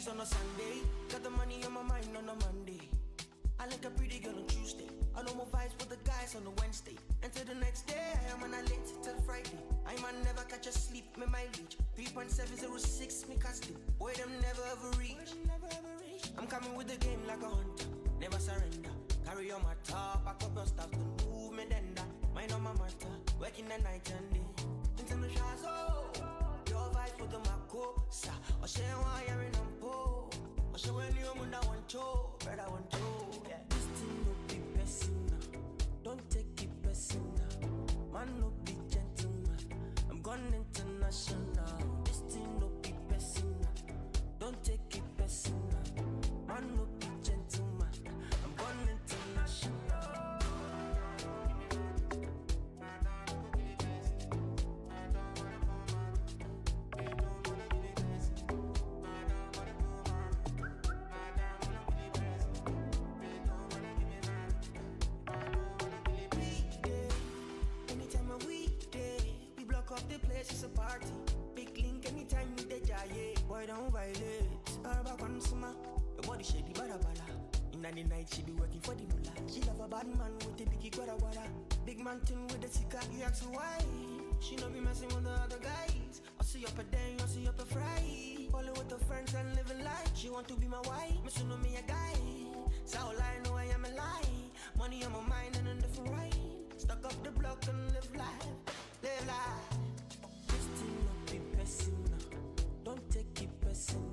peace on a Sunday. Got the money on my mind on a Monday. I like a pretty girl on Tuesday. I know more vibes with the guys on a Wednesday. Until the next day, I am on a late till Friday. I man never catch a sleep, me mileage 3.706, me cast it. Boy, them never ever reach. I'm coming with the game like a hunter, never surrender. Carry on my top, back up your stuff, don't move me then that. Mind on my matter, working the night and day. Into the shots, oh, your vibes with the Mako, sa. Or share why you're in a bow. Or share when you're on that one show, brother one show. Yeah. This thing no be personal, don't take it personal. Man no be gentleman, I'm gone international. This thing no be personal, don't take it personal. Man no be gentleman, I'm gone international. Anytime a weekday, we block up the place, it's a party. Big link anytime we the jaye. Boy, don't violate. Araba consumer, your body shady, bada bada. In the night, she be working for the mullah. She love a bad man with a biggie guada guada. Big mountain with the sika, you ask her why. She no be messing with the other guys. I see up a day, I see up a fry. Follow with her friends and living life. She want to be my wife, me know me a guy. So all I know I am a lie. Money on my mind and a different right. Stuck up the block and live life, live life. This thing no be personal, don't take it personal.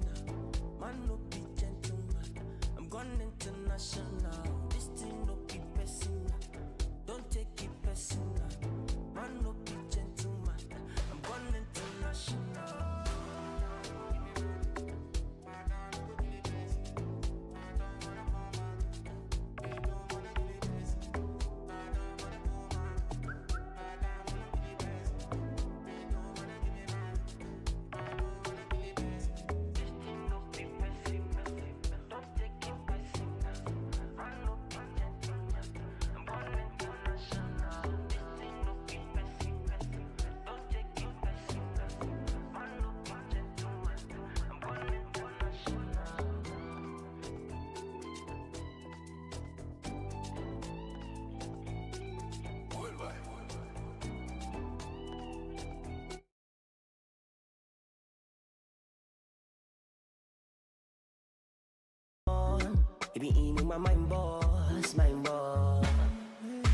Man no be gentleman, I'm gone international. This thing no be personal, don't take it personal. Man no be gentleman, I'm gone international. It be in my mind boss, mind boss.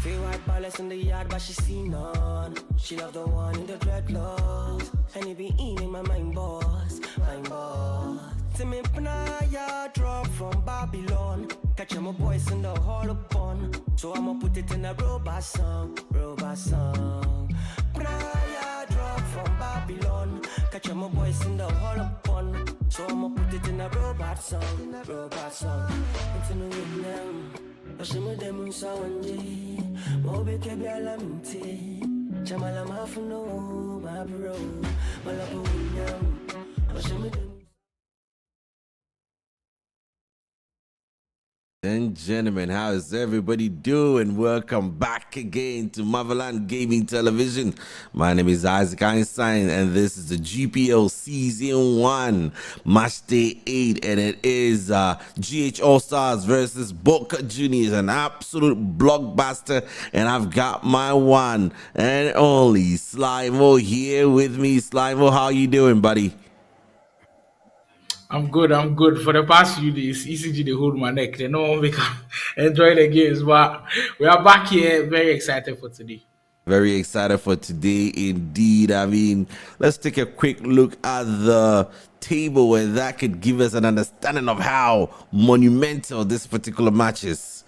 Feel white palace in the yard, but she see none. She love the one in the dreadlocks. And it be in my mind boss, mind boss. See me pnaya drop from Babylon. Catch my boys in the hall upon. So I'ma put it in a robot song, robot song. Pnaya drop from Babylon. Catch my boys in the hall upon. So I'ma put it in a robot song, robot song. It's in the rhythm. I see me dem so one day. Mobe kebi alamte. Chamala mafuno, my bro. Malapu William. I see me dem. And gentlemen, how is everybody doing? Welcome back again to Motherland Gaming Television. My name is Isaac Einstein, and this is the GPL Season 1 Matchday 8, and it is GH All-Stars versus Boka Juniors, an absolute blockbuster. And I've got my one and only Slimo here with me. Slimo, how you doing, buddy? I'm good. For the past few days, ECG they hold my neck. They know we can enjoy the games, but we are back here. Very excited for today. Very excited for today indeed. I mean, let's take a quick look at the table where that could give us an understanding of how monumental this particular match is.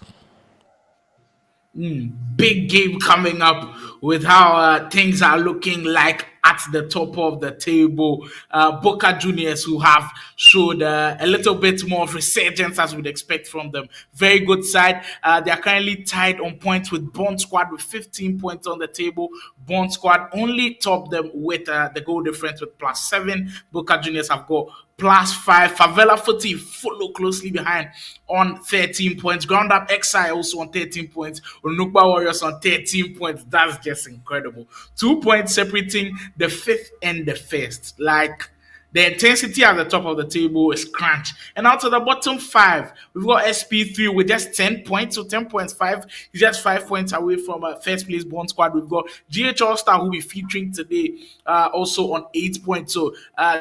Big game coming up with how things are looking like at the top of the table. Boka Juniors, who have showed a little bit more of resurgence as we'd expect from them. Very good side. They are currently tied on points with Bond Squad with 15 points on the table. Bond Squad only top them with the goal difference with +7. Boka Juniors have got +5. Favela Footy follow closely behind on 13 points. Ground Up XI also on 13 points. Onukba Warriors on 13 points. That's just incredible. 2 points separating the 5th and the 1st. Like, The intensity at the top of the table is crunch. And out to the bottom five, we've got SP3 with just 10 points. So 10.5 is just 5 points away from first place Bond Squad. We've got GH All Star, who will be featuring today, also on 8 points. So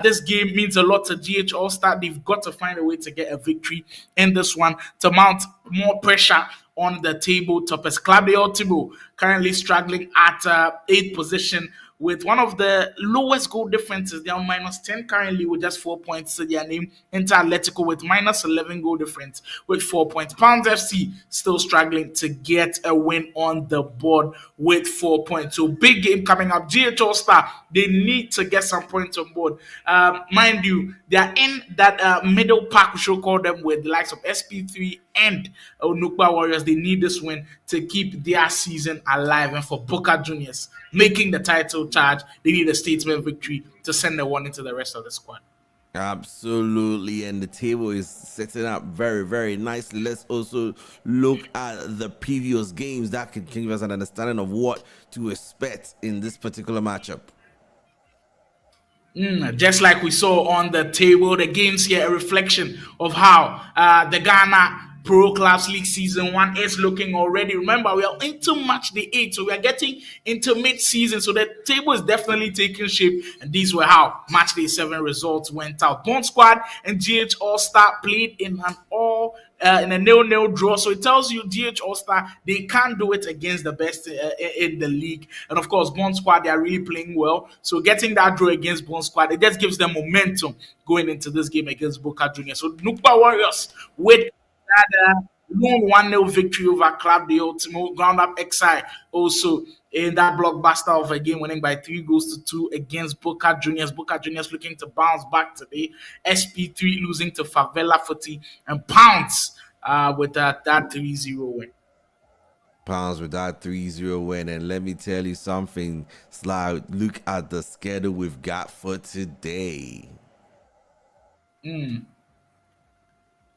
this game means a lot to GH All Star. They've got to find a way to get a victory in this one to mount more pressure on the table toppers. Club de Ultimo currently struggling at 8th position with one of the lowest goal differences. They are minus 10 currently with just 4 points to their name. Inter Atletico with minus 11 goal difference with 4 points. Pounds FC still struggling to get a win on the board with 4 points. So big game coming up. GH All Star, they need to get some points on board. Mind you, they are in that middle pack, we should call them, with the likes of SP3 and Nukba Warriors. They need this win to keep their season alive. And for Boca Juniors making the title charge, they need a statement victory to send the one into the rest of the squad. Absolutely, and the table is setting up very, very nicely. Let's also look at the previous games that can give us an understanding of what to expect in this particular matchup. Just like we saw on the table, the games here a reflection of how the Ghana Pro Clubs League Season 1 is looking already. Remember, we are into Matchday 8, so we are getting into mid-season, so the table is definitely taking shape, and these were how Matchday 7 results went out. Bond Squad and GH All-Star played in an in a nil-nil draw. So it tells you GH All-Star, they can't do it against the best in the league. And of course, Bond Squad, they are really playing well. So getting that draw against Bond Squad, it just gives them momentum going into this game against Boca Juniors. So Nukba Warriors with that lone 1-0 victory over Club de Ultimo, ground up XI also in that blockbuster of a game, winning by 3-2 against Boca Juniors. Boca Juniors looking to bounce back today. SP3 losing to Favela Footy, and Pounds with that 3-0 win. Pounds with that 3-0 win. And let me tell you something, Sly, look at the schedule we've got for today.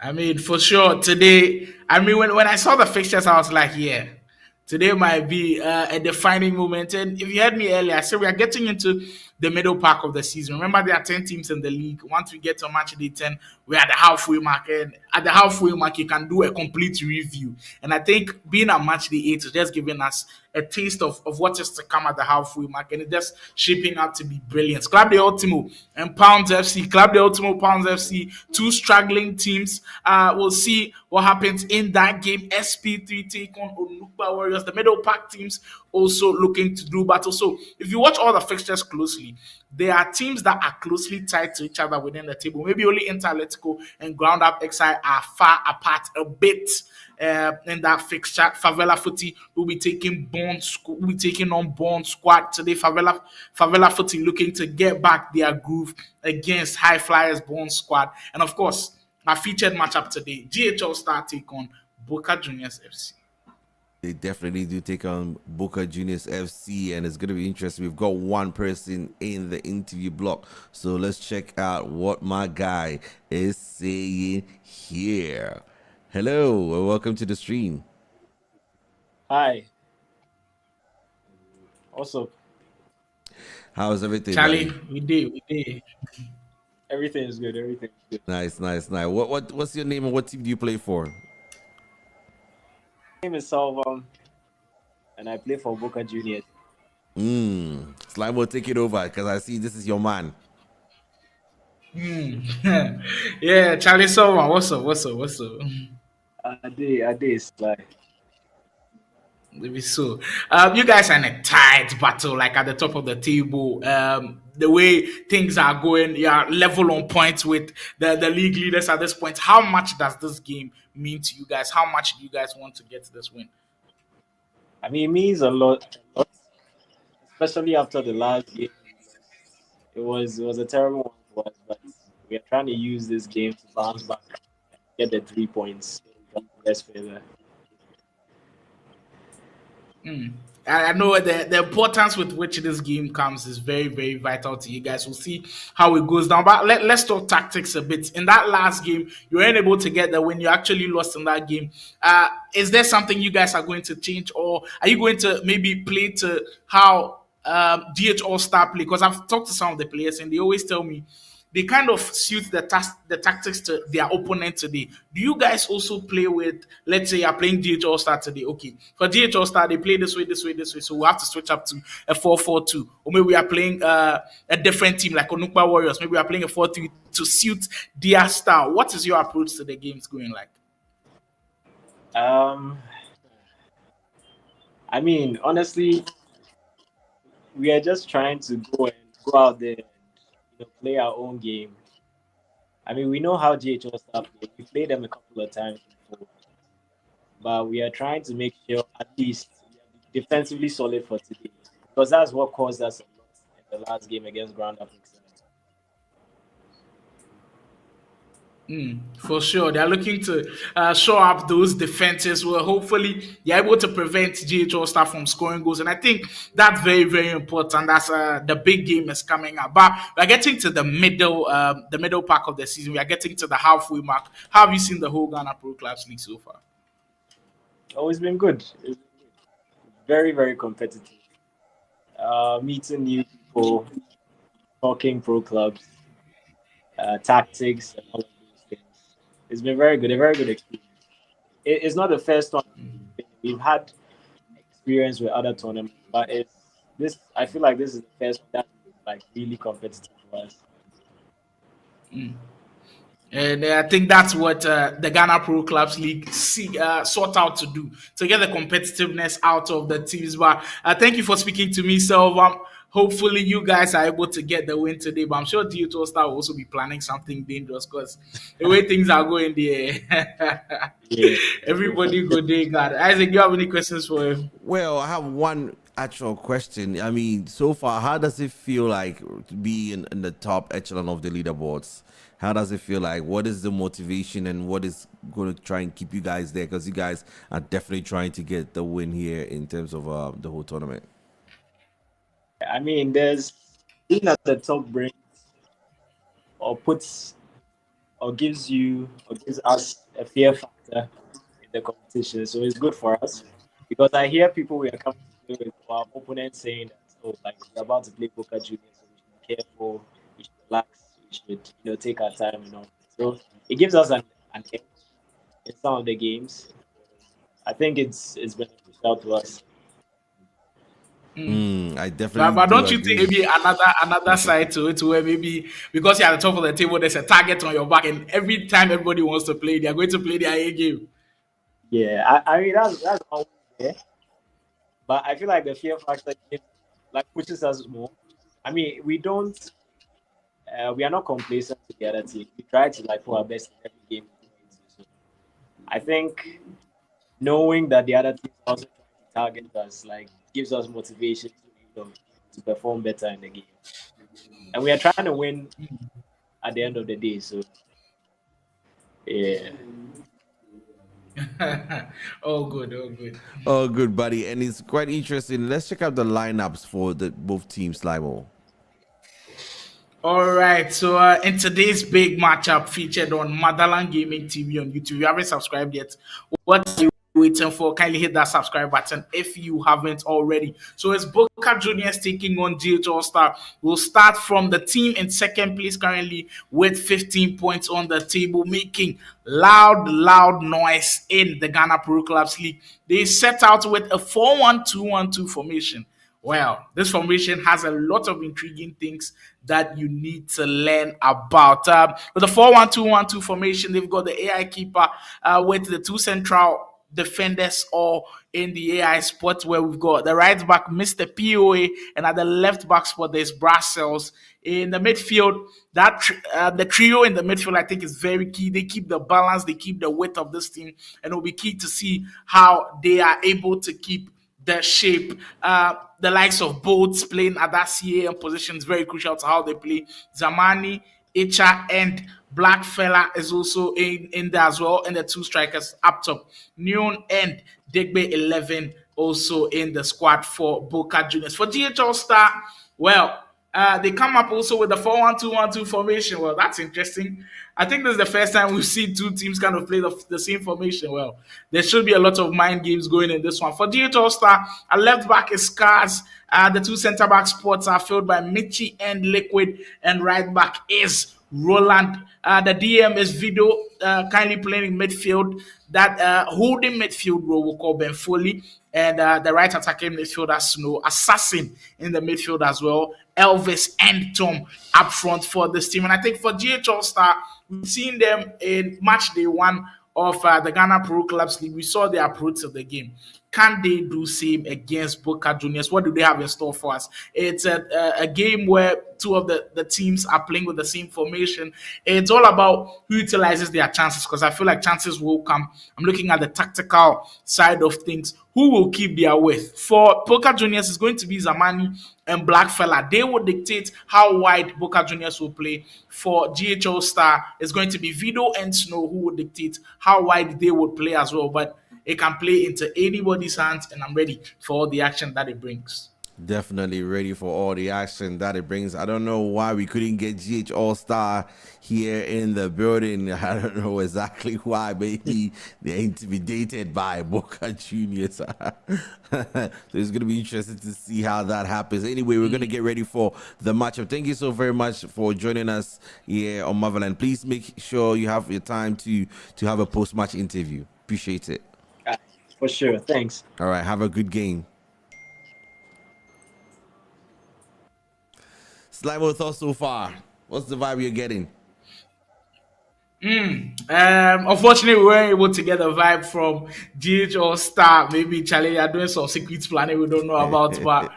I mean, for sure, today, I mean, when I saw the fixtures, I was like, yeah, today might be a defining moment. And if you heard me earlier, I said we are getting into the middle part of the season. Remember, there are 10 teams in the league. Once we get to match day 10, we're at the halfway mark. And at the halfway mark, you can do a complete review. And I think being at match day 8 is just giving us a taste of what is to come at the halfway mark. And it's just shaping up to be brilliant. Club de Ultimo and Pounds FC. Club de Ultimo, Pounds FC, two struggling teams. We'll see what happens in that game. SP3 take on Onukba Warriors. The middle pack teams also looking to do battle. So if you watch all the fixtures closely, there are teams that are closely tied to each other within the table. Maybe only Inter Atletico and Ground Up XI are far apart a bit in that fixture. Favela Footy will be taking on Bond Squad today. Favela Footy looking to get back their groove against High Flyers Bond Squad. And of course, our featured matchup today, GH All Star take on Boca Juniors FC. They definitely do take on Boca Juniors FC, and it's going to be interesting. We've got one person in the interview block, so let's check out what my guy is saying here. Hello, and welcome to the stream. Hi. What's up? How's everything, Charlie, buddy? we did. Everything is good. Everything is good. Nice. What's your name and what team do you play for? My name is Salvam, and I play for Boca Juniors. Slime will take it over because I see this is your man. Yeah, Charlie Silva, what's up? I did. Like, Maybe so. You guys are in a tight battle, like at the top of the table. The way things are going, you are level on points with the league leaders at this point. How much does this game mean to you guys? How much do you guys want to get this win? I mean, it means a lot, especially after the last game. It was a terrible one for us, but we are trying to use this game to bounce back, get the 3 points. Let's further. I know the importance with which this game comes is very, very vital to you guys. We'll see how it goes down. But let's talk tactics a bit. In that last game, you weren't able to get the win. You actually lost in that game. Is there something you guys are going to change, or are you going to maybe play to how DH All-Star play? Because I've talked to some of the players, and they always tell me they kind of suit the tactics to their opponent today. Do you guys also play with, let's say you're playing DHL Star today? Okay, for DHL Star, they play this way, this way, this way. So we have to switch up to a 4-4-2. Or maybe we are playing a different team like Onukpa Warriors. Maybe we are playing a 4-3 to suit their style. What is your approach to the games going like? Um, I mean, honestly, we are just trying to go out there and play our own game. I mean, we know how GHO stuff play. We played them a couple of times before, but we are trying to make sure at least we are defensively solid for today, because that's what caused us a lot in the last game against Grand Africa. For sure, they're looking to show up those defenses. Well, hopefully, they're able to prevent GHO staff from scoring goals, and I think that's very, very important. That's the big game is coming up. But we're getting to the middle part of the season. We are getting to the halfway mark. How have you seen the whole Ghana Pro Clubs League so far? Oh, it's been good. It's very, very competitive. Meeting new people, talking pro clubs, tactics, and all of those things. It's been very good, a very good experience. It's not the first one. We've had experience with other tournaments, but it's this. I feel like this is the first one that's like really competitive for us. And I think that's what the Ghana Pro Clubs League sought out to do, to get the competitiveness out of the teams. But thank you for speaking to me, so hopefully you guys are able to get the win today. But I'm sure DHO Star will also be planning something dangerous, because the way things are going there, Yeah. everybody go there. God, Isaac, do you have any questions for him? Well, I have one actual question. I mean, so far, how does it feel like to be in the top echelon of the leaderboards? How does it feel like? What is the motivation, and what is going to try and keep you guys there? Because you guys are definitely trying to get the win here in terms of the whole tournament. I mean, there's being at the top brings or puts or gives us a fear factor in the competition. So it's good for us, because I hear people we are coming to play with our opponents saying that, oh, like we're about to play Boka Juniors, so we should be careful, we should relax, we should take our time and all. So it gives us an edge in some of the games. I think it's beneficial to us. I definitely. But don't do you think agree. maybe another side to it, where maybe because you're at the top of the table, there's a target on your back, and every time everybody wants to play, they're going to play their A game. Yeah, I mean that's always there, but I feel like the fear factor like pushes us more. I mean, we are not complacent to the other team. We try to like put our best in every game. So I think knowing that the other team is also trying to target us like gives us motivation to perform better in the game. And we are trying to win at the end of the day. So yeah. Oh, good, oh, good. Oh, good, buddy. And it's quite interesting. Let's check out the lineups for the both teams, Limo. All right, so in today's big matchup featured on Motherland Gaming TV on YouTube, if you haven't subscribed yet, what are you waiting for? Kindly hit that subscribe button if you haven't already. So it's Boka Juniors taking on GH Star. We'll start from the team in second place currently with 15 points on the table, making loud noise in the Ghana Pro Clubs League. They set out with a 4-1-2-1-2 formation. Well, this formation has a lot of intriguing things that you need to learn about. With the 4-1-2-1-2 formation, they've got the AI keeper with the two central defenders all in the AI spot, where we've got the right back, Mr. POA, and at the left back spot, there's Brussels. In the midfield, the trio in the midfield, I think, is very key. They keep the balance, they keep the width of this team, and it'll be key to see how they are able to keep the shape. The likes of Boats playing at that CAM position is very crucial to how they play. Zamani, Icha, and Blackfella is also in there as well. And the two strikers up top, Neon and Digbe 11 also in the squad for Boca Juniors. For GHL Star, well, they come up also with the 4-1-2-1-2 formation. Well, that's interesting. I think this is the first time we've seen two teams kind of play the same formation. Well, there should be a lot of mind games going in this one. For DHL Star, a left back is Scars. The two centre back spots are filled by Michi and Liquid, and right back is Roland. The DM is Video, kindly playing in midfield. That holding midfield role will call Ben Foley. And the right attacking midfielder Snow. Assassin in the midfield as well. Elvis and Tom up front for this team. And I think for GH All Star, we've seen them in match day 1 of the Ghana Pro Clubs League. We saw their approach to the game. Can they do same against Boka Juniors? What do they have in store for us? It's a game where two of the teams are playing with the same formation. It's all about who utilizes their chances, because I feel like chances will come. I'm looking at the tactical side of things. Who will keep their width? For Boka Juniors, it's going to be Zamani and Blackfella. They will dictate how wide Boka Juniors will play. For GHO Star, it's going to be Vido and Snow who will dictate how wide they would play as well. But it can play into anybody's hands, and I'm ready for all the action that it brings. Definitely ready for all the action that it brings. I don't know why we couldn't get GH All Star here in the building. I don't know exactly why. Maybe they're intimidated by Boka Juniors. So it's going to be interesting to see how that happens. Anyway, we're going to get ready for the matchup. Thank you so very much for joining us here on Motherland. Please make sure you have your time to have a post-match interview. Appreciate it. For sure. Thanks. All right. Have a good game. Slimo, thoughts so far? What's the vibe you're getting? Unfortunately, we weren't able to get a vibe from GH or Star. Maybe Charlie are doing some secret planning we don't know about. But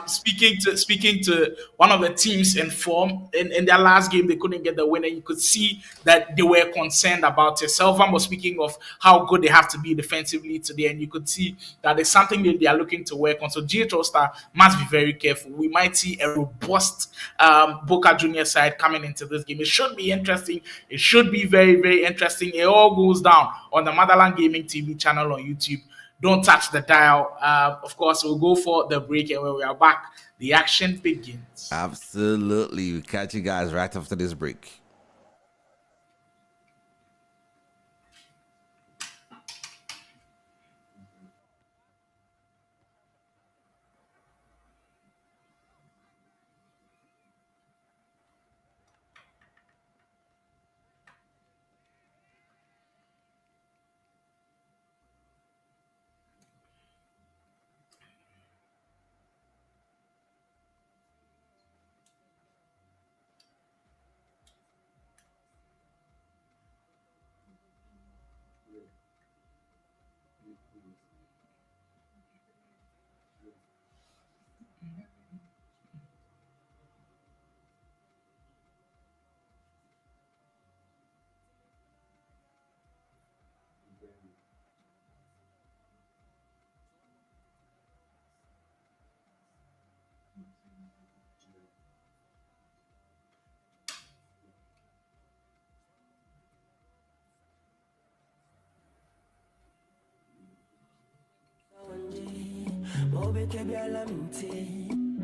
speaking to one of the teams in form in their last game, they couldn't get the win, and you could see that they were concerned about it. Selvan was speaking of how good they have to be defensively today, and you could see that it's something that they are looking to work on. So GH or Star must be very careful. We might see a robust Boka Junior side coming into this game. It should be interesting. It should be very, very interesting. It all goes down on the Motherland Gaming TV channel on YouTube. Don't touch the dial. Of course, we'll go for the break, and when we are back, the action begins. Absolutely. We'll catch you guys right after this break.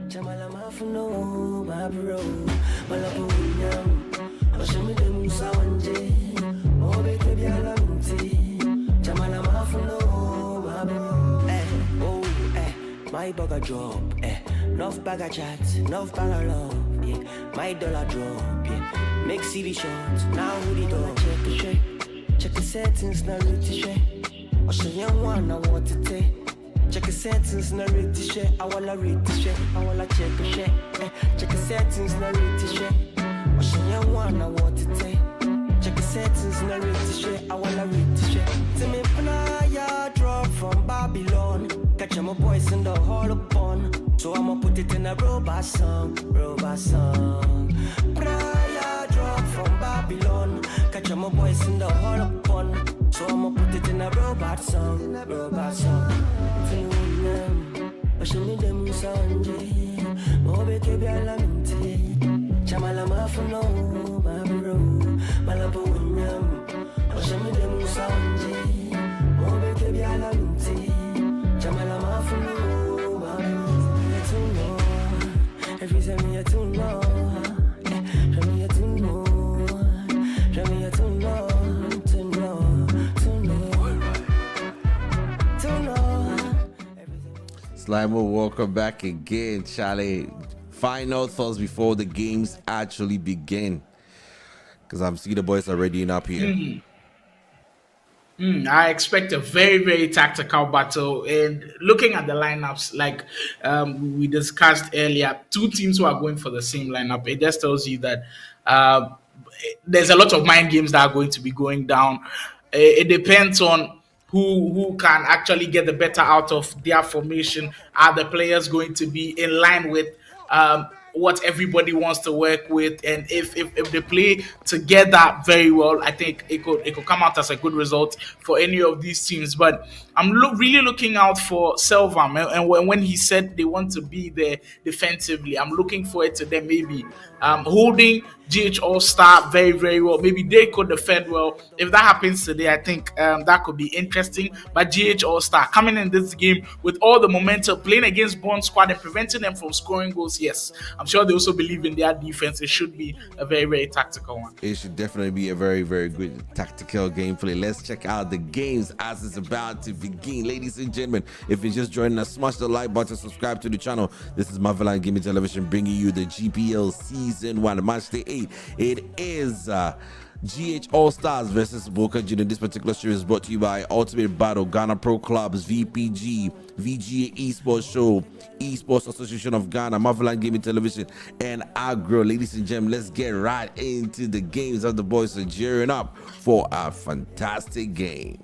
Jamala mafuno, my bro, Malabu William, Oshimi de Musa Wanje, Mobe Kebialamti, Jamala mafuno, my bro, my bugger drop, enough bag of chat, enough bag of love, yeah, my dollar drop, yeah, make CV shots, now who the door, check the settings, now root to share, Oshimi one, I want to take. Check the settings, na rate to share. I wanna rate to share. I wanna check a share. Check the settings, na rate to share. I show you one, I want to take. Check the settings, na rate to share. I wanna rate to share. To me, Panaya drop from Babylon. Catch my boys in the hall upon. So I'ma put it in a robot song. Panaya drop from Babylon. Catch my boys in the hall upon. So I'ma put it in a robot song. Oshimi de Musa Wanje, Mobe Kebialamti, Jamala Mafuno, Babro, Malabu William, Oshimi de Musa Wanje, Mobe Kebialamti, Jamala Mafuno, Babro, to know, every time you to know, me to know, me to know. Slimo, welcome back again, Charlie. Final thoughts before the games actually begin. Because I'm seeing the boys are readying up here. I expect a very, very tactical battle. And looking at the lineups, like we discussed earlier, two teams who are going for the same lineup, it just tells you that uh, there's a lot of mind games that are going to be going down. It depends on who can actually get the better out of their formation. Are the players going to be in line with what everybody wants to work with? And if they play together very well, I think it could come out as a good result for any of these teams. But I'm really looking out for Selvam, and when he said they want to be there defensively, I'm looking forward to them maybe holding GH All Star very, very well. Maybe they could defend well. If that happens today, I think that could be interesting. But GH All Star coming in this game with all the momentum, playing against Bond squad and preventing them from scoring goals. Yes, I'm sure they also believe in their defense. It should be a very, very tactical one. It should definitely be a very, very good tactical gameplay. Let's check out the games as it's about to begin. Ladies and gentlemen, if you're just joining us, smash the like button, subscribe to the channel. This is Motherland Gaming Television bringing you the GPL Season 1, Matchday 8. It is GH All Stars versus Boka Junior. This particular series is brought to you by Ultimate Battle, Ghana Pro Clubs, VPG, VGA Esports Show, Esports Association of Ghana, Motherland Gaming Television, and Agro. Ladies and gentlemen, let's get right into the games of the boys are gearing up for a fantastic game.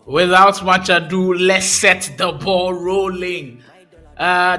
Without much ado, let's set the ball rolling.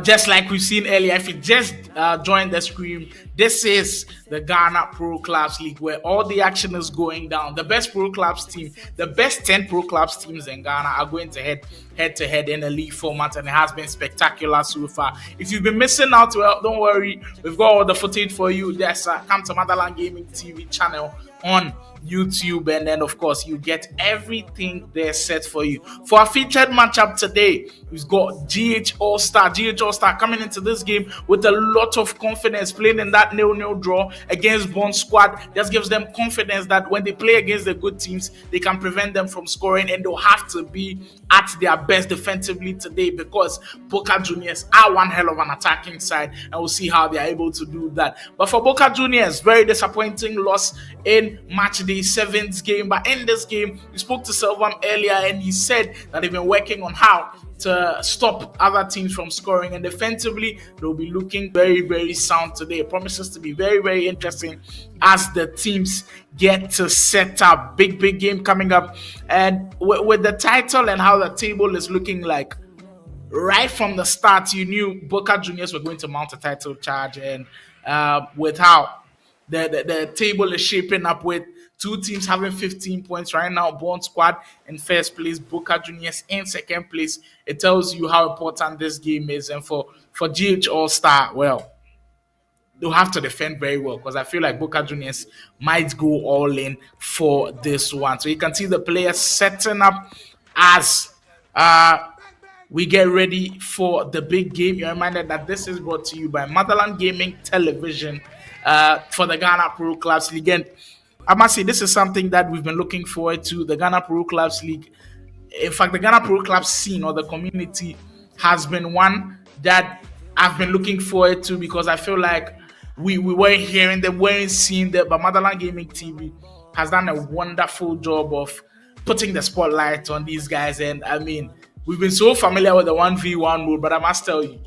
Just like we've seen earlier, if you just joined the screen, this is the Ghana Pro Clubs League where all the action is going down. The best Pro Clubs team, the best 10 Pro Clubs teams in Ghana are going to head to head in a league format, and it has been spectacular so far. If you've been missing out, well, don't worry, we've got all the footage for you. There's come to Motherland Gaming TV channel on YouTube, and then of course you get everything there set for you. For our featured matchup today, we've got GH All Star. GH All Star coming into this game with a lot of confidence, playing in that 0-0 draw against Bond squad. Just gives them confidence that when they play against the good teams, they can prevent them from scoring, and they'll have to be at their best defensively today because Boka Juniors are one hell of an attacking side, and we'll see how they are able to do that. But for Boka Juniors, very disappointing loss in Matchday 7's game. But in this game, we spoke to Selvam earlier, and he said that they've been working on how to stop other teams from scoring, and defensively they'll be looking very, very sound today. It promises to be very, very interesting as the teams get to set up. Big game coming up, and with the title and how the table is looking like right from the start, you knew Boka Juniors were going to mount a title charge, and with how the table is shaping up with two teams having 15 points right now, Bond Squad in first place, Boka Juniors in second place. It tells you how important this game is. And for GH All Star, well, they'll have to defend very well because I feel like Boka Juniors might go all in for this one. So you can see the players setting up as we get ready for the big game. You're reminded that this is brought to you by Motherland Gaming Television for the Ghana Pro Clubs League. And I must say, this is something that we've been looking forward to, the Ghana Pro Clubs League. In fact, the Ghana Pro Clubs scene or the community has been one that I've been looking forward to because I feel like we weren't hearing them, weren't seeing them, but Motherland Gaming TV has done a wonderful job of putting the spotlight on these guys. And I mean, we've been so familiar with the 1v1 mode, but I must tell you,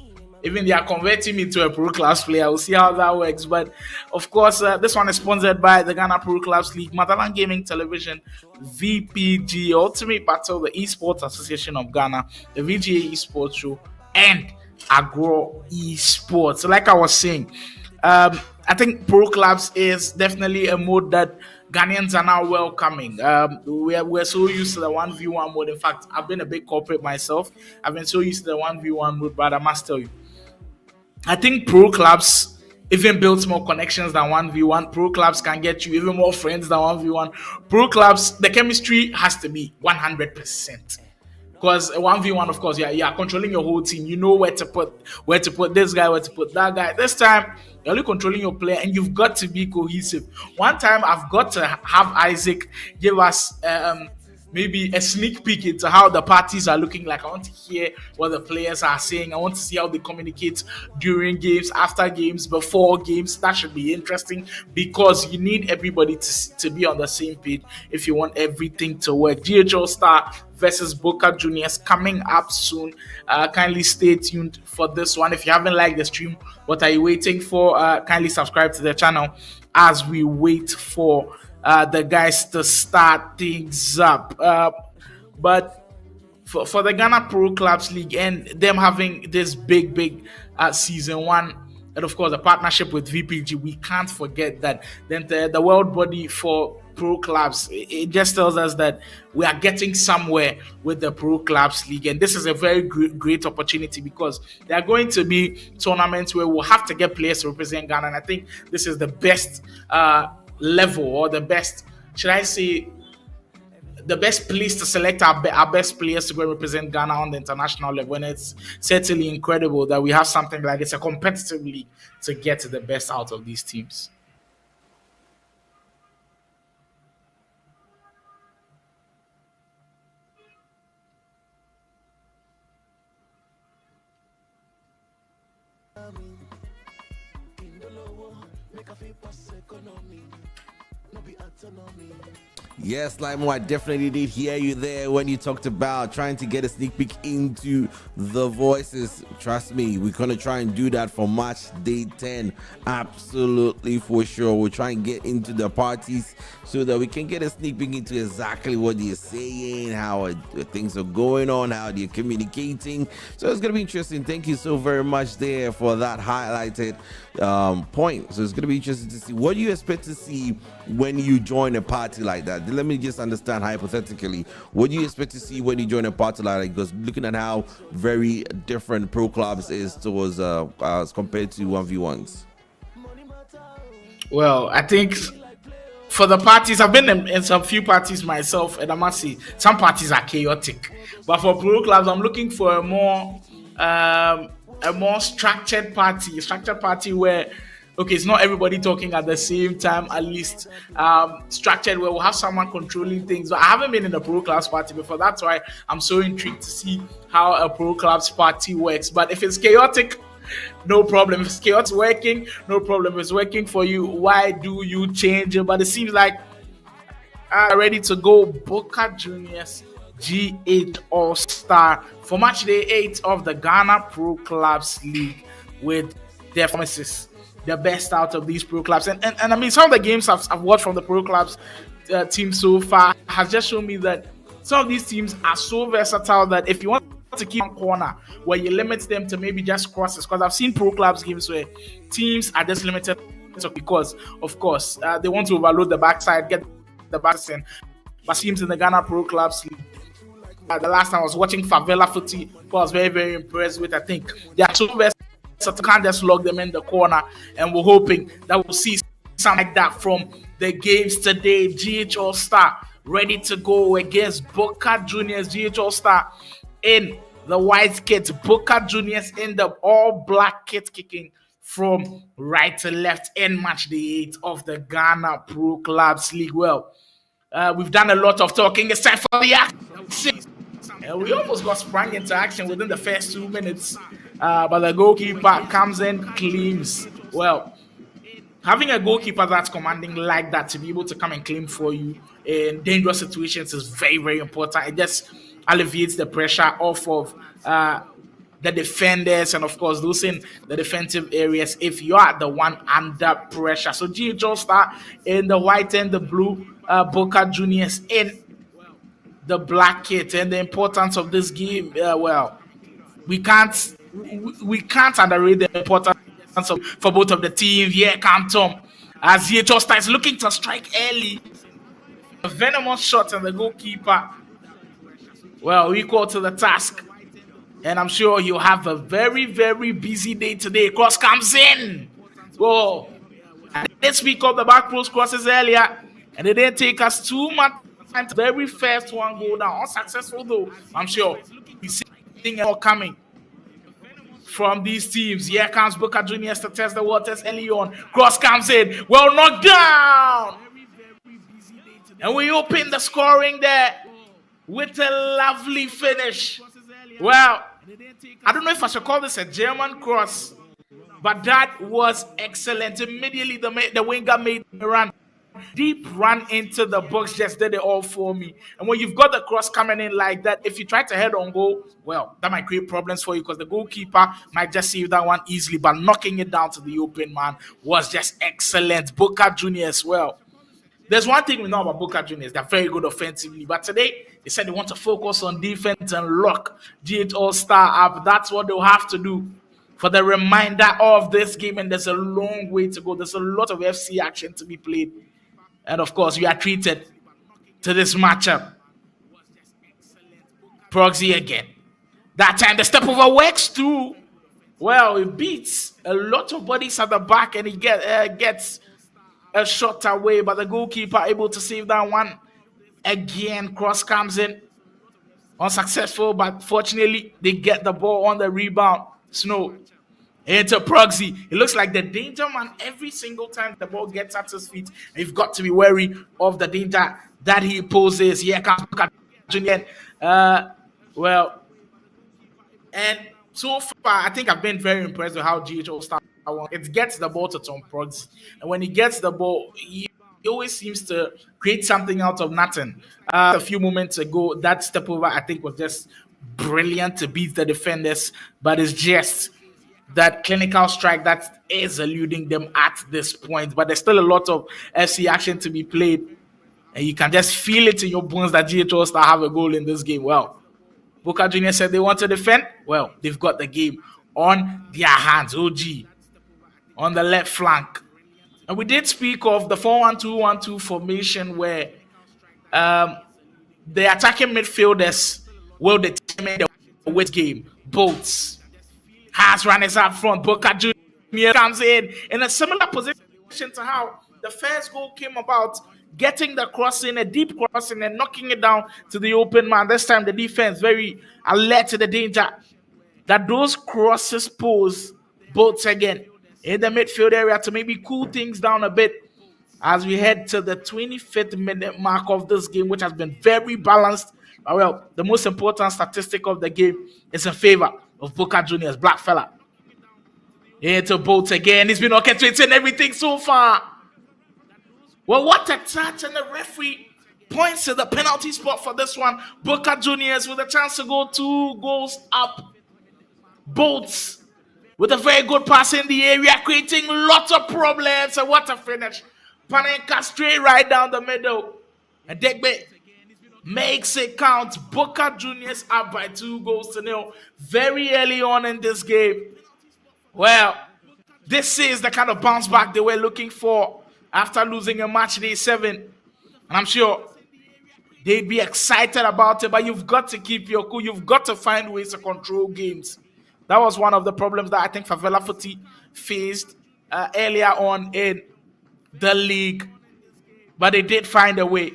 even they are converting me to a Pro Clubs player. We'll see how that works. But of course, this one is sponsored by the Ghana Pro Clubs League, Motherland Gaming Television, VPG, Ultimate Battle, the Esports Association of Ghana, the VGA Esports Show, and Agro Esports. So like I was saying, I think Pro Clubs is definitely a mode that Ghanaians are now welcoming. We're so used to the 1v1 mode. In fact, I've been a big corporate myself. I've been so used to the 1v1 mode, but I must tell you, I think Pro Clubs even builds more connections than 1v1. Pro Clubs can get you even more friends than 1v1. Pro Clubs, the chemistry has to be 100%. Because 1v1, of course, you are controlling your whole team. You know where to put this guy, where to put that guy. This time, you're only controlling your player, and you've got to be cohesive. One time, I've got to have Isaac give us maybe a sneak peek into how the parties are looking like. I want to hear what the players are saying. I want to see how they communicate during games, after games, before games. That should be interesting because you need everybody to be on the same page if you want everything to work. GHL Star versus Boca Juniors coming up soon. Kindly stay tuned for this one. If you haven't liked the stream, what are you waiting for? Kindly subscribe to the channel as we wait for the guys to start things up. But for the Ghana Pro Clubs League and them having this big season one, and of course the partnership with VPG, we can't forget that. Then the world body for pro clubs, it just tells us that we are getting somewhere with the Pro Clubs League, and this is a very great opportunity because there are going to be tournaments where we'll have to get players to represent Ghana, and I think this is the best level, or the best, should I say, the best place to select our best players to go represent Ghana on the international level. And it's certainly incredible that we have something like it's a competitive league to get the best out of these teams. Yes, Limo, I definitely did hear you there when you talked about trying to get a sneak peek into the voices. Trust me, we're going to try and do that for match day 10. Absolutely, for sure. We'll try and get into the parties so that we can get a sneak peek into exactly what they're saying, how things are going on, how they're communicating. So it's going to be interesting. Thank you so very much there for that highlighted point. So it's going to be interesting to see what do you expect to see when you join a party like that. Let me just understand hypothetically, what do you expect to see when you join a party like that? Because looking at how very different pro clubs is towards as compared to 1v1s. Well, I think for the parties, I've been in some few parties myself, and I must say some parties are chaotic. But for pro clubs, I'm looking for a more structured party where, okay, it's not everybody talking at the same time, at least structured, where we'll have someone controlling things. But I haven't been in a pro clubs party before. That's why I'm so intrigued to see how a pro clubs party works. But if it's chaotic, no problem. If it's chaos working, no problem. If it's working for you, why do you change it? But it seems like ready to go. Boca Juniors G8 All-Star for match day 8 of the Ghana Pro Clubs League with their promises, the best out of these pro clubs. And I mean, some of the games I've watched from the pro clubs team so far has just shown me that some of these teams are so versatile that if you want to keep one corner where you limit them to maybe just crosses, because I've seen pro clubs games where teams are just limited because, of course, they want to overload the backside, get the backs in. But teams in the Ghana Pro Clubs League, the last time I was watching Favela Footy, who I was very, very impressed with. I think they are so versatile, can't just log them in the corner, and we're hoping that we'll see something like that from the games today. GH All Star ready to go against Boca Juniors. GH All Star in the white kit, Boca Juniors in the all black kit, kicking from right to left in match day 8 of the Ghana Pro Clubs League. Well, we've done a lot of talking. It's time for the action. We almost got sprung into action within the first 2 minutes, but the goalkeeper comes in, claims. Well, having a goalkeeper that's commanding like that to be able to come and claim for you in dangerous situations is very, very important. It just alleviates the pressure off of the defenders and, of course, those in the defensive areas if you are the one under pressure. So GH All Star in the white and the blue, Boca Juniors in the black kit. And the importance of this game, well, we can't underrate the importance for both of the teams. Yeah, come Tom. As GH All Star is looking to strike early, a venomous shot, and the goalkeeper, well, equal to the task. And I'm sure you'll have a very, very busy day today. Cross comes in. Whoa. I didn't speak of the back post crosses earlier, and it didn't take us too much time. The very first one go down. Unsuccessful though. I'm sure we see things all coming from these teams. Here comes Boca Juniors to test the waters early on. Cross comes in. Well knocked down. And we open the scoring there. with a lovely finish. Well, I don't know if I should call this a German cross, but that was excellent. Immediately, the winger made the run. Deep run into the box, just did it all for me. And when you've got the cross coming in like that, if you try to head on goal, well, that might create problems for you because the goalkeeper might just save that one easily. But knocking it down to the open man was just excellent. Boka Junior as well. There's one thing we know about Boca Juniors. They're very good offensively. But today, they said they want to focus on defense and lock GH All-Star up. That's what they'll have to do for the remainder of this game. And there's a long way to go. There's a lot of FC action to be played. And of course, we are treated to this matchup. Proxy again. That time, the step over works too. Well, it beats a lot of bodies at the back and he gets a shot away, but the goalkeeper able to save that one. Again, cross comes in. Unsuccessful, but fortunately, they get the ball on the rebound. Snow into Proxy. It looks like the danger man every single time the ball gets at his feet. You've got to be wary of the danger that he poses. Here comes Junior. Well, and so far, I think I've been very impressed with how GH All-Star it gets the ball to Tom Progs. And when he gets the ball, he always seems to create something out of nothing. A few moments ago, that step over, I think, was just brilliant to beat the defenders. But it's just that clinical strike that is eluding them at this point. But there's still a lot of FC action to be played. And you can just feel it in your bones that GH All-Star have a goal in this game. Well, Boca Junior said they want to defend. Well, they've got the game on their hands. OG on the left flank. And we did speak of the 4-1-2-1-2 formation where the attacking midfielders will determine the weight game. Bolts has runners up front. Boca Junior comes in a similar position to how the first goal came about, getting the cross in, a deep crossing and knocking it down to the open man. This time the defense very alert to the danger that those crosses pose. Bolts again in the midfield area to maybe cool things down a bit as we head to the 25th minute mark of this game, which has been very balanced. Well, the most important statistic of the game is in favor of Boca Juniors. Black fella into Bolts again. He's been orchestrating everything so far. Well, what a touch, and the referee points to the penalty spot for this one. Boca Juniors with a chance to go 2 goals up. Bolts with a very good pass in the area, creating lots of problems. And what a finish. Panenka straight right down the middle. And Degbe makes it count. Boca Juniors up by 2-0 very early on in this game. Well, this is the kind of bounce back they were looking for after losing a match day 7. And I'm sure they'd be excited about it, but you've got to keep your cool. You've got to find ways to control games. That was one of the problems that I think Favela Footy faced earlier on in the league. But they did find a way.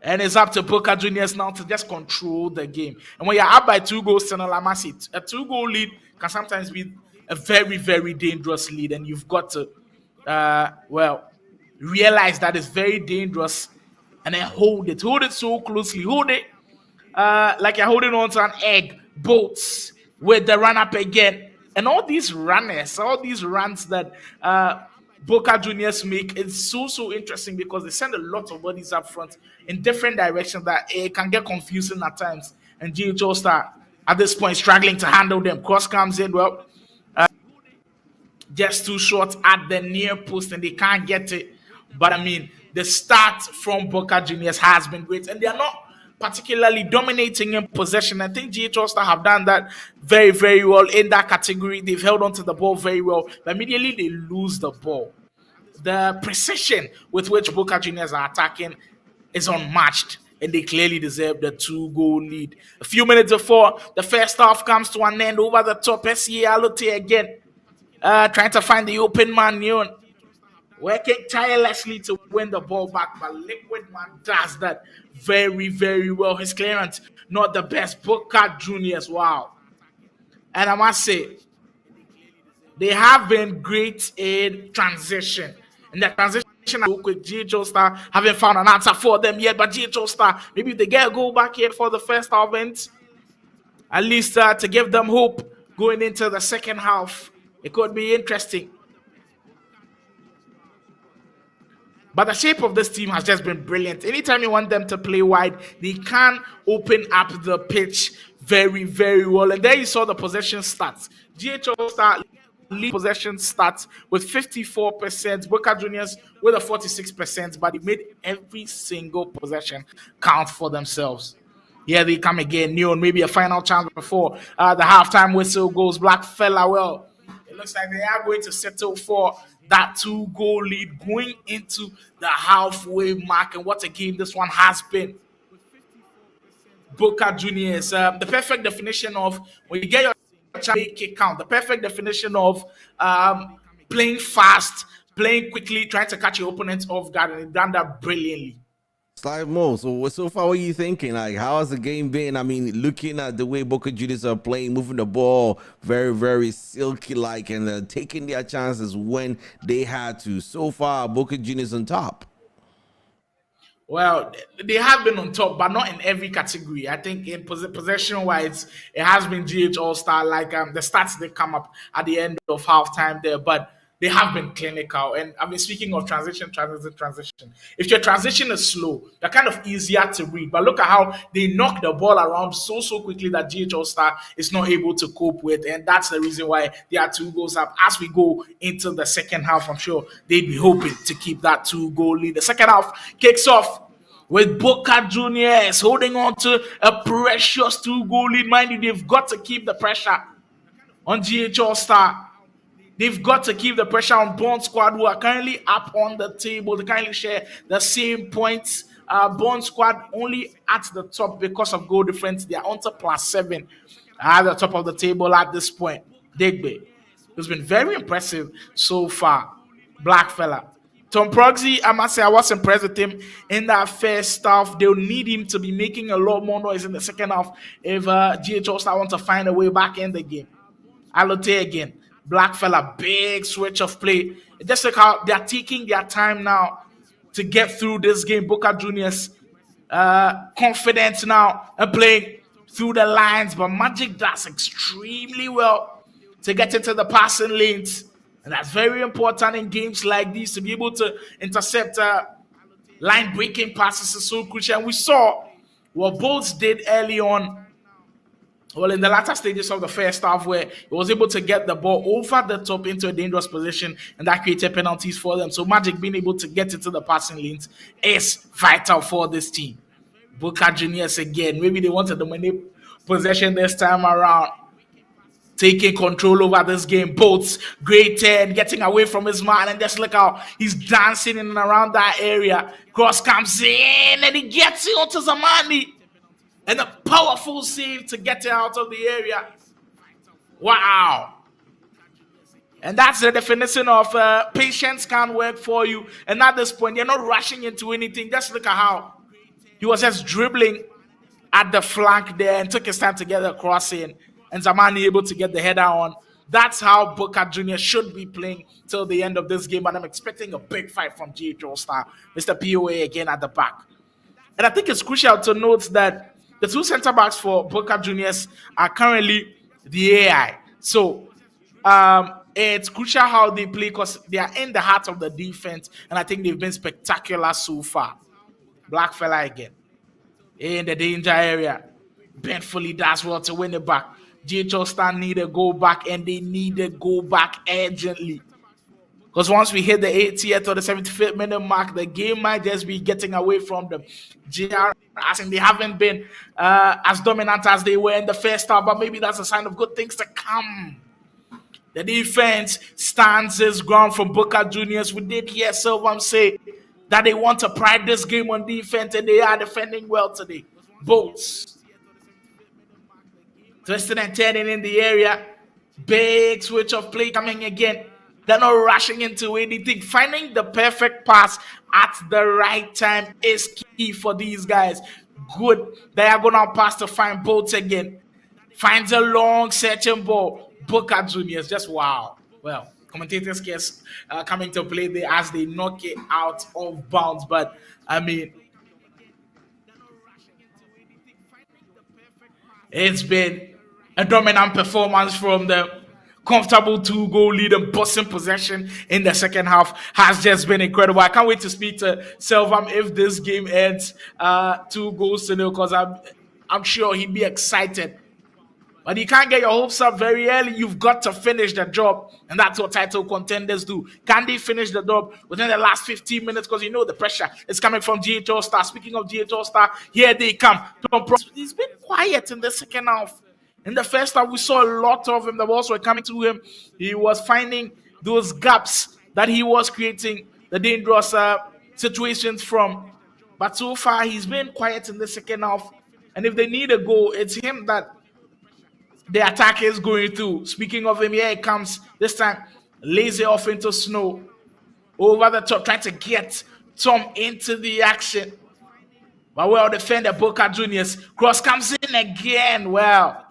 And it's up to Boca Juniors now to just control the game. And when you're up by 2 goals to Lamasi, a 2-goal lead can sometimes be a very, very dangerous lead. And you've got to, realize that it's very dangerous and then hold it. Hold it so closely. Hold it like you're holding on to an egg. Bolts with the run up again. And all these runners, all these runs that Boca Juniors make, it's so interesting because they send a lot of bodies up front in different directions that it can get confusing at times. And GH All-Star at this point struggling to handle them. Cross comes in, just too short at the near post and they can't get it. But I mean, the start from Boca Juniors has been great, and they are not particularly dominating in possession. I think GH All-Star have done that very, very well in that category. They've held on to the ball very well, but immediately they lose the ball. The precision with which Boca Juniors are attacking is unmatched, and they clearly deserve the 2-goal lead. A few minutes before the first half comes to an end, over the top, SCA Alote again, trying to find the open man, working tirelessly to win the ball back, but Liquid Man does that very, very well. His clearance, not the best. Boca Juniors, wow. And I must say, they have been great in transition. And the transition transition so quick. GHO Star haven't found an answer for them yet, but GHO Star, maybe if they get a goal back here for the first half end, at least to give them hope going into the second half. It could be interesting. But the shape of this team has just been brilliant. Anytime you want them to play wide, they can open up the pitch very, very well. And there you saw the possession stats. GHO Star lead possession stats with 54%, Boka Juniors with a 46%, but they made every single possession count for themselves. Here they come again, Neon, maybe a final chance before the halftime whistle goes. Black fella, well, it looks like they are going to settle for that 2-goal lead going into the halfway mark. And what a game this one has been. Boka Juniors, the perfect definition of when you get your chance, make it count. The perfect definition of playing fast, playing quickly, trying to catch your opponents off guard, and they've done that brilliantly. Like Mo, so far, what are you thinking? Like, how has the game been? I mean, looking at the way Boca Juniors are playing, moving the ball very, very silky-like, and taking their chances when they had to. So far, Boca Juniors on top. Well, they have been on top, but not in every category. I think in possession-wise, it has been GH All-Star, like the stats they come up at the end of halftime there, but they have been clinical. And I've been speaking of transition. If your transition is slow, they're kind of easier to read. But look at how they knock the ball around so quickly that GH All-Star is not able to cope with. And that's the reason why they are 2 goals up. As we go into the second half, I'm sure they'd be hoping to keep that 2-goal lead. The second half kicks off with Boka Juniors holding on to a precious 2-goal lead. Mind you, they've got to keep the pressure on GH All-Star. They've got to keep the pressure on Bond Squad, who are currently up on the table. They currently share the same points. Bond Squad only at the top because of goal difference. They are on to +7 at the top of the table at this point. Digby, who's been very impressive so far. Black fella. Tom Proxy, I must say, I was impressed with him in that first half. They'll need him to be making a lot more noise in the second half if GH All-Star want to find a way back in the game. Alote again. Black fella, big switch of play. Just like how they're taking their time now to get through this game. Boka Juniors confident now and playing through the lines, but Magic does extremely well to get into the passing lanes. And that's very important in games like these, to be able to intercept line-breaking passes is so crucial. And we saw what Bolts did early on. Well, in the latter stages of the first half, where he was able to get the ball over the top into a dangerous position, and that created penalties for them. So Magic being able to get into the passing lanes is vital for this team. Boka Juniors again, maybe they wanted to dominate possession this time around. Taking control over this game. Bolts, great turn, getting away from his man, and just look how he's dancing in and around that area. Cross comes in, and he gets it onto Zamani. And a powerful save to get it out of the area. Wow. And that's the definition of patience can work for you. And at this point, you're not rushing into anything. Just look at how he was just dribbling at the flank there and took his time to get the cross in. And Zamani able to get the header on. That's how Boka Juniors should be playing till the end of this game. And I'm expecting a big fight from GH All-Star. Mr. POA again at the back. And I think it's crucial to note that the 2 center backs for Boka Juniors are currently the AI. So it's crucial how they play because they are in the heart of the defense. And I think they've been spectacular so far. Black fella again. In the danger area. Ben Foley does well to win it back. GH All-Star need a go back, and they need a go back urgently. Because once we hit the 80th or the 75th minute mark, the game might just be getting away from them. GR, I think they haven't been as dominant as they were in the first half, but maybe that's a sign of good things to come. The defense stands its ground from Boka Juniors. We did hear someone say that they want to pride this game on defense, and they are defending well today. Bolts. Twisting and turning in the area. Big switch of play coming again. They're not rushing into anything. Finding the perfect pass at the right time is key for these guys. Good diagonal pass to find Bolts again. Finds a long searching ball. Boka Juniors, just wow. Well, commentators guess coming to play there as they knock it out of bounds. But I mean, it's been a dominant performance from them. Comfortable 2 goal lead and bossing possession in the second half has just been incredible. I can't wait to speak to Selvam if this game ends 2 goals to 0 because I'm sure he'd be excited. But you can't get your hopes up very early. You've got to finish the job. And that's what title contenders do. Can they finish the job within the last 15 minutes? Because you know the pressure is coming from GH Allstar. Speaking of GH Allstar, here they come. He's been quiet in the second half. In the first half, we saw a lot of him. The balls were coming to him. He was finding those gaps that he was creating the dangerous situations from. But so far, he's been quiet in the second half. And if they need a goal, it's him that the attack is going through. Speaking of him, here it comes. This time, lays it off into Snow. Over the top, trying to get Tom into the action. But well defended, Boka Juniors. Cross comes in again. Well,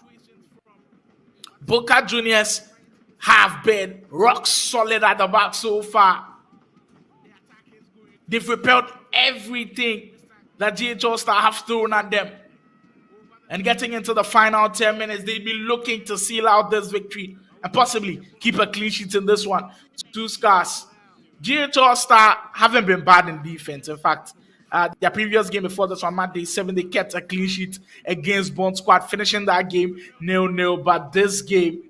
Boka Juniors have been rock solid at the back so far. They've repelled everything that GH All-Star have thrown at them. And getting into the final 10 minutes, they'd be looking to seal out this victory and possibly keep a clean sheet in this one. 2 scars. GH All-Star haven't been bad in defense. In fact, their previous game before this one, Matchday 7, they kept a clean sheet against Bond Squad, finishing that game 0-0. But this game,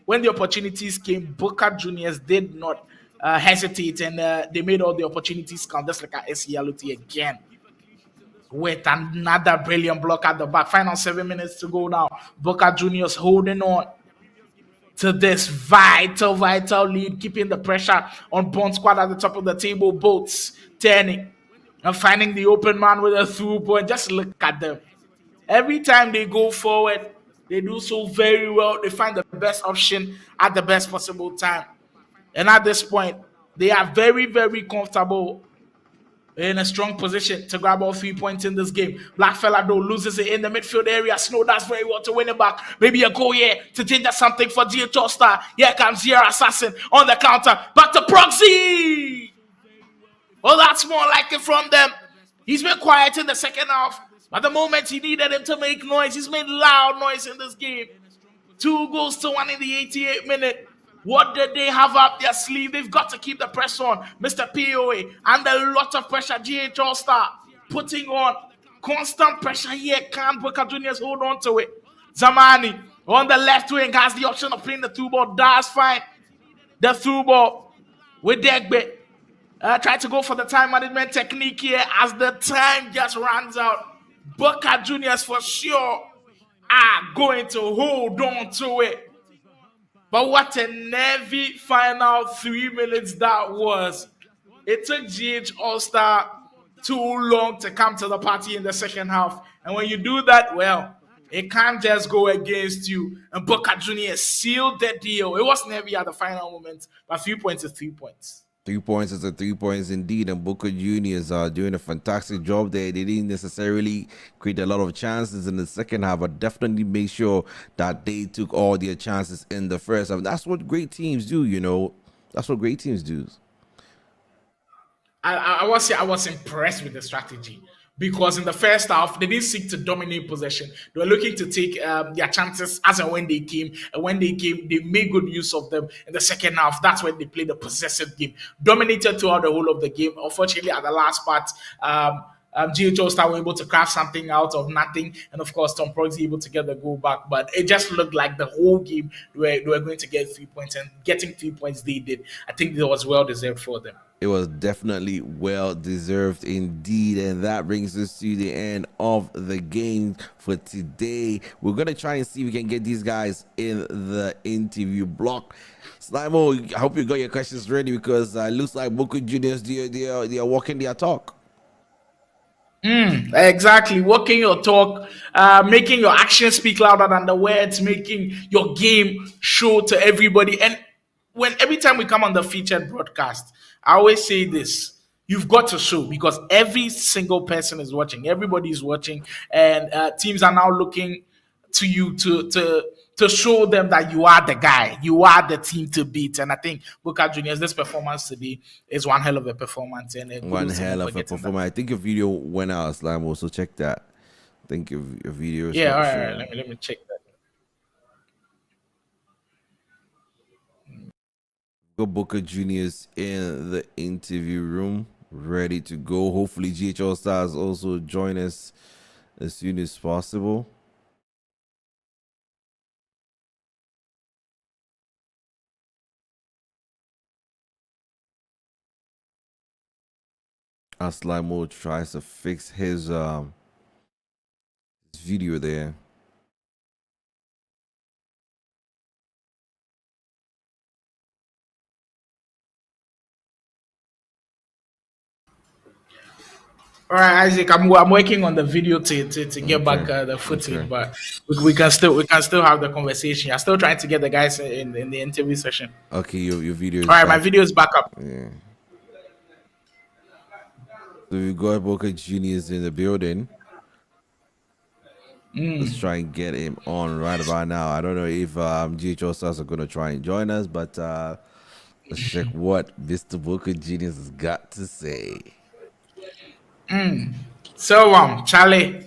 when the opportunities came, Boka Juniors did not hesitate, and they made all the opportunities count, just like a SELT again. With another brilliant block at the back. Final 7 minutes to go now. Boka Juniors holding on to this vital lead, keeping the pressure on Bond Squad at the top of the table. Boats turning and finding the open man with a through ball. Just look at them. Every time they go forward, they do so very well. They find the best option at the best possible time. And at this point, they are very, very comfortable in a strong position to grab all 3 points in this game. Blackfella though loses it in the midfield area. Snow does very well to win it back. Maybe a goal here to change that something for GH All-Star. Here comes Zero Assassin on the counter. Back to Proxy. Well, that's more like it from them. He's been quiet in the second half. At the moment he needed him to make noise, he's made loud noise in this game. 2-1 in the 88th minute. What did they have up their sleeve? They've got to keep the press on. Mr. POA under a lot of pressure. GH All-Star putting on constant pressure here. Can't Boka Juniors hold on to it? Zamani on the left wing has the option of playing the through ball. Does fine. The through ball with Degbe. Try to go for the time management technique here as the time just runs out. Boka Juniors for sure are going to hold on to it. But what a nervy final 3 minutes that was. It took GH All-Star too long to come to the party in the second half. And when you do that, well, it can't just go against you. And Boka Juniors sealed the deal. It was nervy at the final moment, but 3 points is 3 points. 3 points is 3 points indeed, and Boka Juniors are doing a fantastic job there. They didn't necessarily create a lot of chances in the second half, but definitely make sure that they took all their chances in the first half. That's what great teams do, you know. That's what great teams do. I was impressed with the strategy. Because in the first half, they didn't seek to dominate possession. They were looking to take their chances as and when they came. And when they came, they made good use of them. In the second half, that's when they played the possessive game. Dominated throughout the whole of the game. Unfortunately, at the last part, GH All-Star were able to craft something out of nothing. And of course, Tom Proxy able to get the goal back. But it just looked like the whole game, they were going to get 3 points. And getting 3 points, they did. I think it was well-deserved for them. It was definitely well-deserved indeed. And that brings us to the end of the game for today. We're going to try and see if we can get these guys in the interview block. Slimo, I hope you got your questions ready because it looks like Boka Juniors, they are walking their talk. Exactly. Walking your talk, making your actions speak louder than the words, making your game show to everybody. And every time we come on the featured broadcast, I always say this: you've got to show, because every single person is watching, everybody is watching, and teams are now looking to you to to show them that you are the guy, you are the team to beat. And I think Boka Juniors, this performance today is one hell of a performance, and One kudos to them hell for of a getting that. performance. I think your video went out, Slime. Also check that. I think your video is Yeah, not all right. showing. Let me check that. Go Boca Juniors in the interview room, ready to go. Hopefully, GHL Stars also join us as soon as possible. As Limo tries to fix his video there. All right, Isaac, I'm working on the video to get back the footage, Okay. but we can still have the conversation. I'm still trying to get the guys in the interview session. Okay, your video is All right, back. my video is back up. Yeah. So we got Boca Juniors in the building. Let's try and get him on right about now. I don't know if GHO Stars are going to try and join us, but let's check what Mr. Boca Juniors has got to say. So Charlie,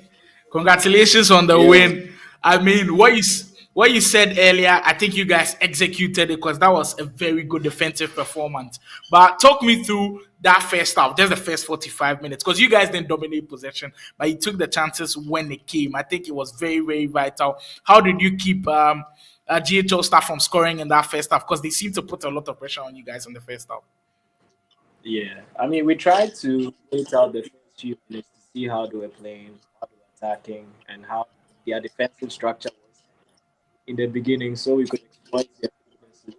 congratulations on the win. I mean, what you said earlier, I think you guys executed it because that was a very good defensive performance. But talk me through that first half, just the first 45 minutes, because you guys didn't dominate possession, but you took the chances when they came. I think it was very, very vital. How did you keep GHO staff from scoring in that first half? Because they seem to put a lot of pressure on you guys in the first half. Yeah, I mean, we tried to wait out the first few minutes to see how they were playing, how they were attacking, and how their defensive structure was in the beginning, so we could exploit their weaknesses.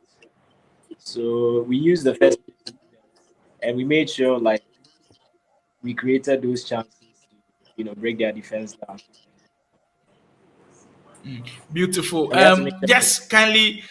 So we used the first minutes to do that, and we made sure like we created those chances to break their defense down. Beautiful. And we had to make them. Just kindly.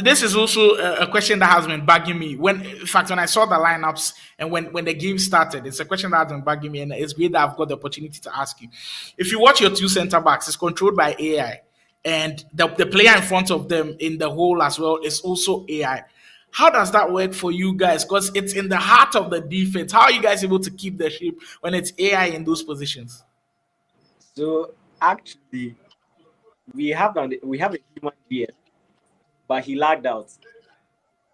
This is also a question that has been bugging me. In fact, when I saw the lineups and when the game started, it's a question that has been bugging me, and it's great that I've got the opportunity to ask you. If you watch your two center backs, it's controlled by AI, and the player in front of them in the hole as well is also AI. How does that work for you guys? Because it's in the heart of the defense. How are you guys able to keep the shape when it's AI in those positions? So actually, we have a human being, but he lagged out,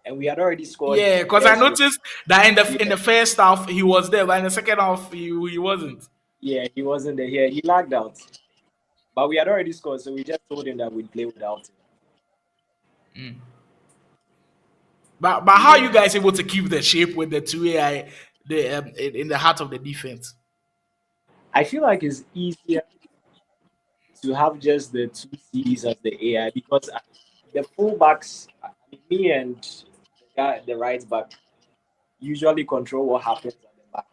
and we had already scored. Yeah, because I So, noticed that in the first half he was there, but in the second half he wasn't. yeah, he wasn't there. Yeah, he lagged out, but we had already scored, so we just told him that we'd play without him. But how are you guys able to keep the shape with the two AI in the heart of the defense? I feel like it's easier to have just the two C's as the AI because the fullbacks, me and the right back, usually control what happens at the back.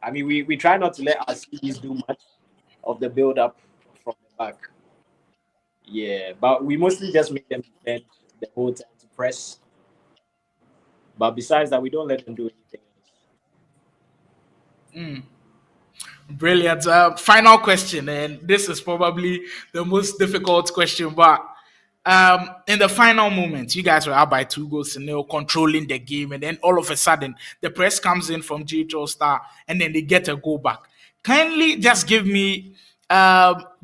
I mean, we try not to let our C's do much of the build up from the back. Yeah, but we mostly just make them defend the whole time to press. But besides that, we don't let them do anything else. Brilliant. Final question, and this is probably the most difficult question, but in the final moment, you guys were up by 2-0, controlling the game, and then all of a sudden, the press comes in from GHO Star, and then they get a goal back. Kindly just give me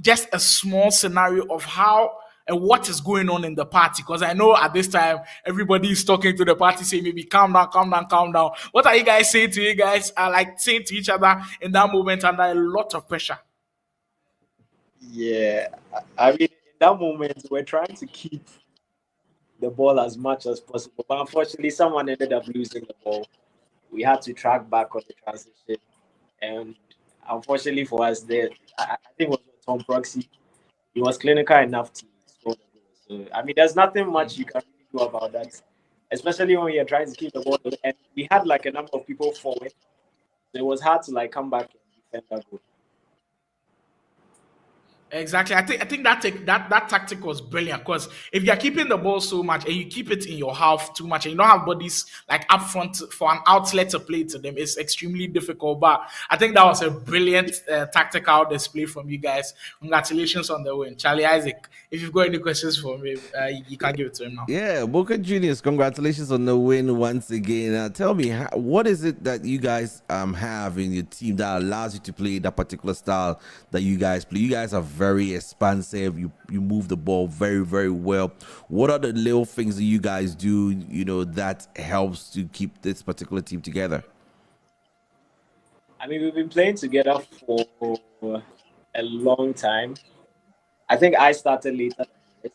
just a small scenario of how and what is going on in the party, because I know at this time everybody is talking to the party saying maybe calm down, calm down, calm down. What are you guys saying to you guys? Like saying to each other in that moment under a lot of pressure? Yeah, I mean, in that moment, we're trying to keep the ball as much as possible, but unfortunately, someone ended up losing the ball. We had to track back on the transition, and unfortunately for us, I think it was Tom Proxy. He was clinical enough to score the goal. So I mean, there's nothing much you can really do about that, especially when you're trying to keep the ball. And we had like a number of people forward, so it was hard to like come back and defend that goal. Exactly. I think that tactic was brilliant because if you're keeping the ball so much and you keep it in your half too much and you don't have bodies like up front for an outlet to play to them, it's extremely difficult. But I think that was a brilliant tactical display from you guys. Congratulations on the win, Charlie Isaac. If you've got any questions for me, you can give it to him now. Yeah, Boca Juniors, congratulations on the win once again. Tell me, what is it that you guys have in your team that allows you to play that particular style that you guys play? You guys are very expansive. You move the ball very, very well. What are the little things that you guys do, that helps to keep this particular team together? I mean, we've been playing together for a long time. I think I started later than this,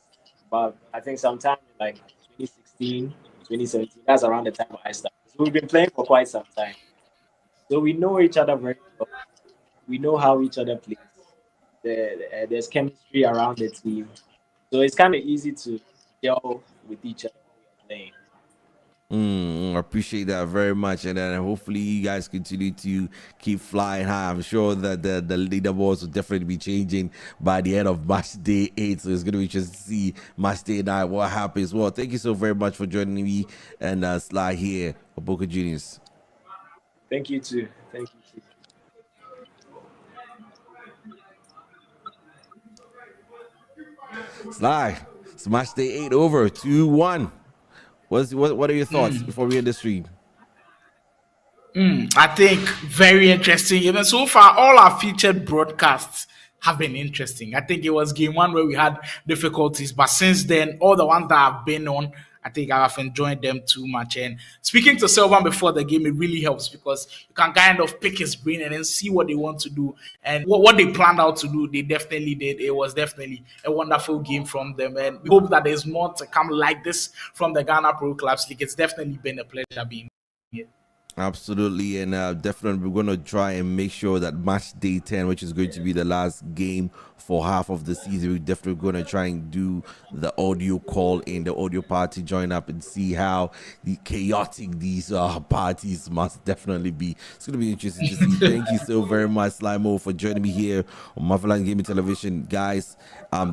but I think sometime in like 2016, 2017, that's around the time I started. So we've been playing for quite some time. So we know each other very well. We know how each other plays. There's chemistry around the team. So it's kind of easy to gel with each other when we're playing. I appreciate that very much, and then hopefully you guys continue to keep flying high. I'm sure that the leaderboards will definitely be changing by the end of Matchday 8, so it's going to be interesting to see Matchday 9 what happens. Well, thank you so very much for joining me and Sly here for Boca Juniors. Thank you too. Thank you too. Sly, it's Matchday 8 over 2-1. What are your thoughts before we end the stream? I think very interesting. Even so far, all our featured broadcasts have been interesting. I think it was game one where we had difficulties, but since then, all the ones that I've been on, I think I've enjoyed them too much. And speaking to Selvan before the game, it really helps because you can kind of pick his brain and then see what they want to do. And what they planned out to do, they definitely did. It was definitely a wonderful game from them. And we hope that there's more to come like this from the Ghana Pro Clubs League. It's definitely been a pleasure being here. Absolutely, and definitely we're going to try and make sure that match day 10, which is going to be the last game for half of the season, we're definitely going to try and do the audio call in, the audio party, join up and see how chaotic these parties must definitely be. It's going to be interesting to see. Thank you so very much, Slimo, for joining me here on Motherland Gaming Television. Guys,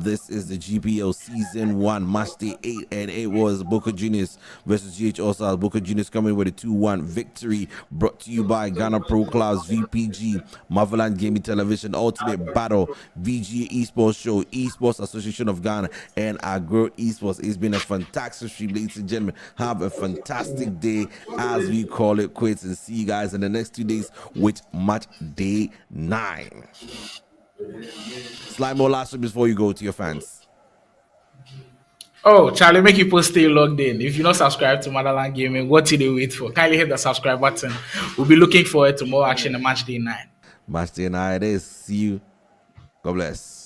this is the GPL Season 1, Match Day 8, and it was Boca Juniors versus GH Allstar. Boca Juniors coming with a 2-1 victory, brought to you by Ghana Pro Clubs, VPG, Motherland Gaming Television, Ultimate Battle, VGA Esports Show, Esports Association of Ghana, and Agro Esports. It's been a fantastic stream, ladies and gentlemen. Have a fantastic day as we call it quits, and see you guys in the next 2 days with Match Day 9. Slime more last week before you go to your fans. Oh, Charlie, make people stay logged in. If you're not subscribed to Motherland Gaming, what do they wait for? Kindly hit the subscribe button. We'll be looking forward to more action in Match Day 9. Match Day 9 it is. See you. God bless.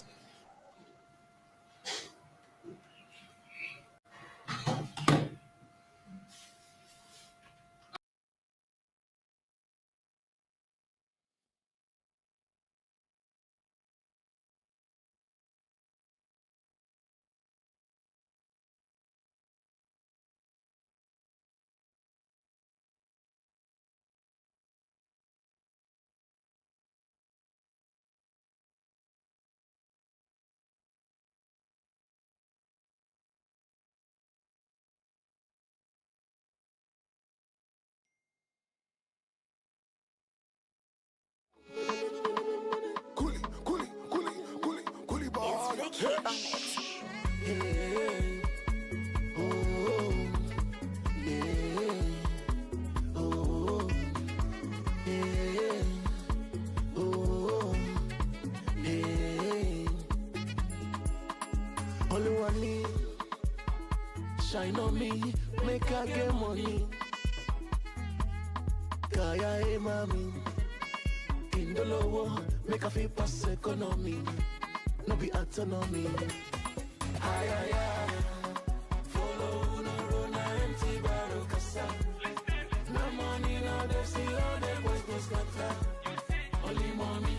Shine on me, make I get money. Kaya mami, in the lower, make a feel pass economy. No be autonomy. Ay, ay, ay. Follow no rona empty barrel kasa. No money, no they see all the boys go scatter. Only mommy,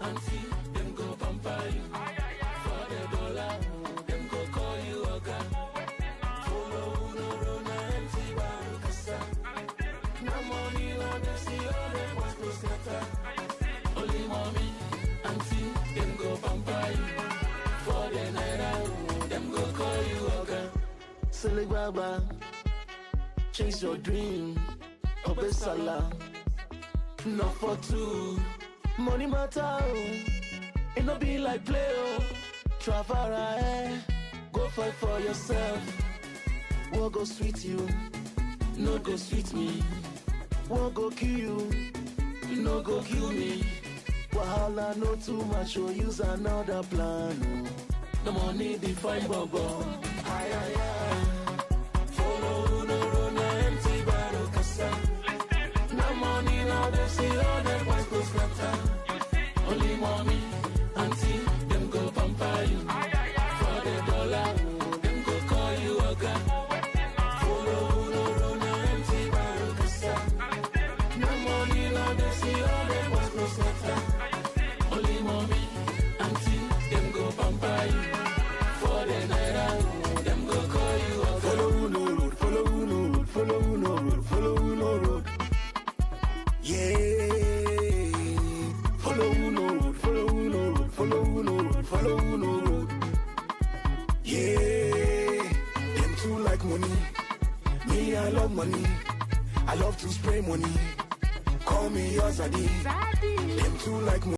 auntie, them go pamper you. For the dollar, them go call you oga. Follow no rona empty barrel kasa. No money, no they see all the boys go scatter. Only mommy, auntie, them go pamper you. silly baba. Chase your dream, obesala. Not for two. Money matter, oh. It no be like play, oh. Travel, go fight for yourself. What go sweet you, no go sweet me. What go kill you, no go kill me. Wahala no too much, or use another plan. Oh. The money define bobo. Aye, aye, aye. Follow no run empty barrel kasa. No money, no they see all that white go scatter. Only mommy, auntie, them go pamper you. For the dollar, them go call you a guy. Follow no run empty barrel kasa. No money, no they see all that white go scatter. Only mommy, auntie, them go pamper you. For the naira, them go call you a guy. Follow no road, follow no road, follow no road, follow no road. Yeah. Follow no road, follow no road, follow no road, follow no road. Yeah. Them too like money. Me, I love money. I love to spray money. Call me your zaddy. Them too like money.